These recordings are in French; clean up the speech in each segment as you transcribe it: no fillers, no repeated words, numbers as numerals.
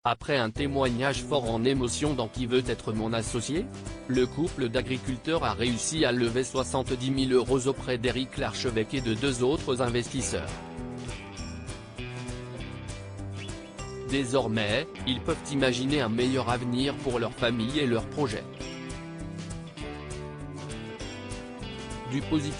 Après un témoignage fort en émotion dans Qui veut être mon associé?, le couple d'agriculteurs a réussi à lever 70 000 € auprès d'Éric Larchevêque et de 2 autres investisseurs. Désormais, ils peuvent imaginer un meilleur avenir pour leur famille et leurs projets. Du positif.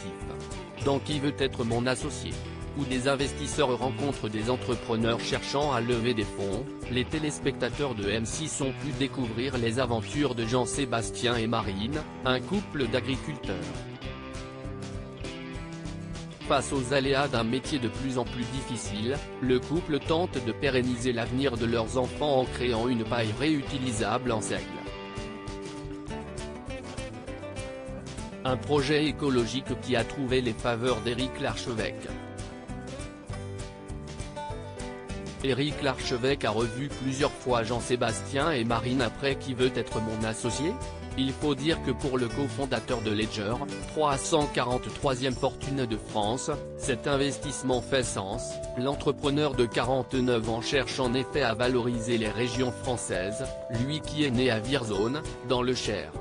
Dans Qui veut être mon associé?, où des investisseurs rencontrent des entrepreneurs cherchant à lever des fonds, les téléspectateurs de M6 ont pu découvrir les aventures de Jean-Sébastien et Marine, un couple d'agriculteurs. Face aux aléas d'un métier de plus en plus difficile, le couple tente de pérenniser l'avenir de leurs enfants en créant une paille réutilisable en seigle. Un projet écologique qui a trouvé les faveurs d'Éric Larchevêque. Éric Larchevêque a revu plusieurs fois Jean-Sébastien et Marine après Qui veut être mon associé?. Il faut dire que pour le cofondateur de Ledger, 343e fortune de France, cet investissement fait sens. L'entrepreneur de 49 ans cherche en effet à valoriser les régions françaises, lui qui est né à Vierzon, dans le Cher.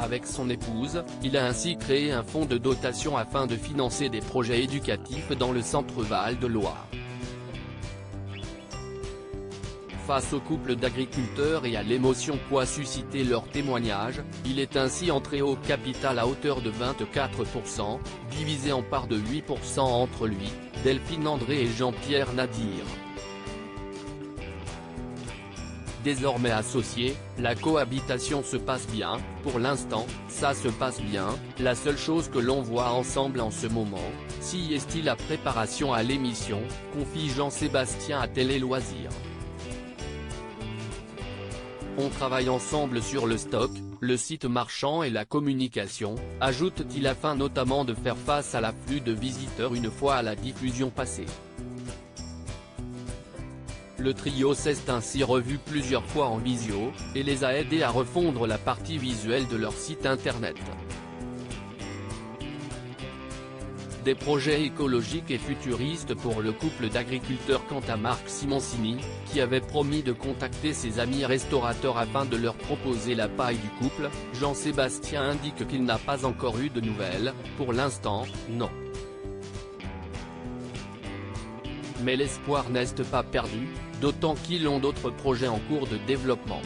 Avec son épouse, il a ainsi créé un fonds de dotation afin de financer des projets éducatifs dans le centre Val de Loire. Face au couple d'agriculteurs et à l'émotion qu'a suscité leur témoignage, il est ainsi entré au capital à hauteur de 24%, divisé en parts de 8% entre lui, Delphine André et Jean-Pierre Nadir. Désormais associés, la cohabitation se passe bien, pour l'instant, ça se passe bien, la seule chose que l'on voit ensemble en ce moment, si est-il la préparation à l'émission, confie Jean-Sébastien à Télé Loisirs. On travaille ensemble sur le stock, le site marchand et la communication, ajoute-t-il afin notamment de faire face à l'afflux de visiteurs une fois à la diffusion passée. Le trio s'est ainsi revu plusieurs fois en visio, et les a aidés à refondre la partie visuelle de leur site internet. Des projets écologiques et futuristes pour le couple d'agriculteurs. Quant à Marc Simoncini, qui avait promis de contacter ses amis restaurateurs afin de leur proposer la paille du couple, Jean-Sébastien indique qu'il n'a pas encore eu de nouvelles, pour l'instant, non. Mais l'espoir n'est pas perdu, d'autant qu'ils ont d'autres projets en cours de développement.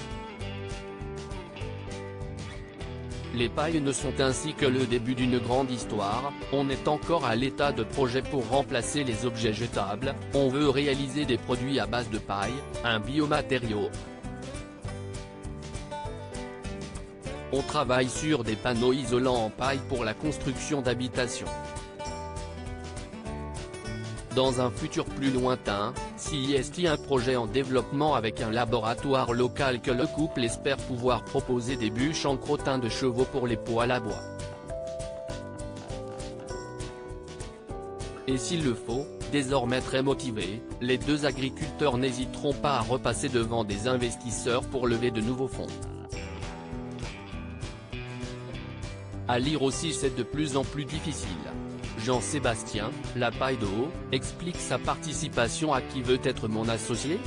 Les pailles ne sont ainsi que le début d'une grande histoire, on est encore à l'état de projet pour remplacer les objets jetables, on veut réaliser des produits à base de paille, un biomatériau. On travaille sur des panneaux isolants en paille pour la construction d'habitations. Dans un futur plus lointain, s'il y a un projet en développement avec un laboratoire local que le couple espère pouvoir proposer des bûches en crottin de chevaux pour les poêles à bois. Et s'il le faut, désormais très motivés, les deux agriculteurs n'hésiteront pas à repasser devant des investisseurs pour lever de nouveaux fonds. À lire aussi, c'est de plus en plus difficile. Jean-Sébastien, la paille d'eau, explique sa participation à Qui veut être mon associé?.